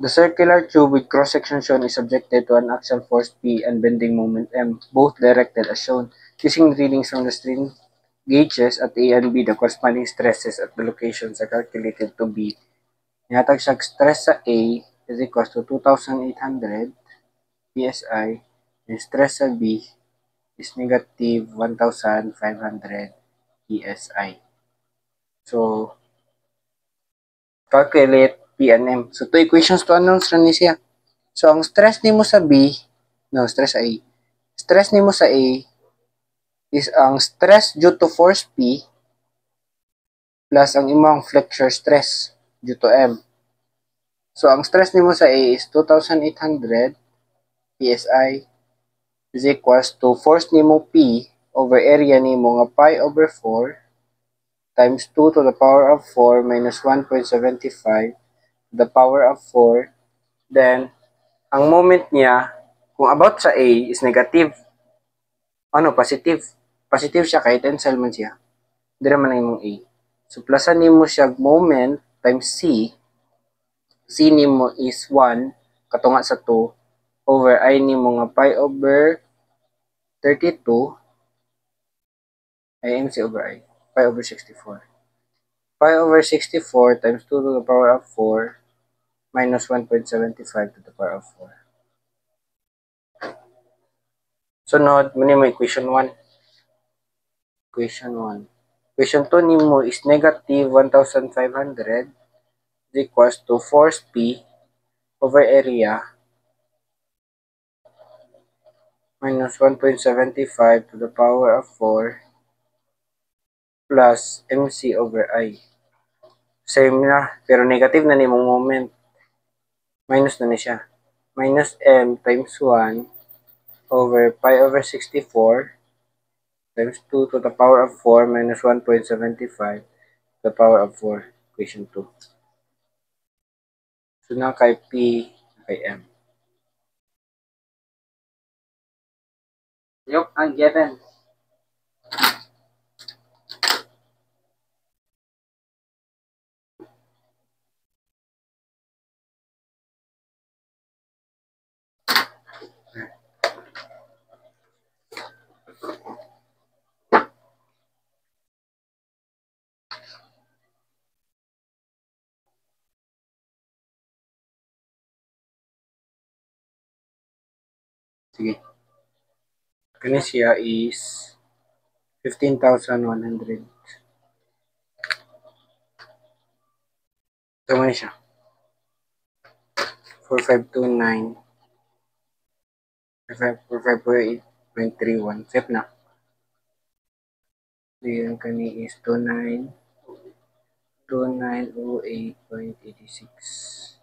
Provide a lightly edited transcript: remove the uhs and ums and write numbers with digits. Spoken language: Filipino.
The circular tube with cross-section shown is subjected to an axial force P and bending moment M, both directed as shown. Using readings from the strain gauges at A and B, the corresponding stresses at the locations are calculated to be Nihatag siyang stress sa A is equals to 2,800 PSI and stress sa B is negative 1,500 PSI. So, calculate P and M. So, two equations to announce rin siya. So, ang stress nimo sa B, no, stress sa A. Stress nimo sa A is ang stress due to force P plus ang imong flexure stress due to M. So, ang stress nimo sa A is 2,800 PSI is equals to force nimo P over area nimo nga pi over 4 times 2 to the power of 4 minus 1.75 to the power of 4. Then, ang moment niya, kung about sa A is negative, positive. Positive siya kahit tensile man siya. Dira man ang imong A. So, plusan nimo siya moment times C. C nimo is 1, katunga sa 2, over I nimo nga pi over 32, IMC over I, pi over 64. Pi over 64 times 2 to the power of 4 minus 1.75 to the power of 4. Sunod, muna mo equation 1. Equation 1. Equation 2 nimo is negative 1,500 is equals to force P over area minus 1.75 to the power of 4 plus MC over I. Same na, pero negative na nimong moment. Minus na ni siya. Minus M times 1 over pi over 64 times 2 to the power of 4 minus 1.75 to the power of 4, equation 2. So, na kay P, kay M. Yok, ang given. Sige. Kani siya is 15,100. Ito man siya. 4529 4548.31. Set na. Diyan kani is 2908.86.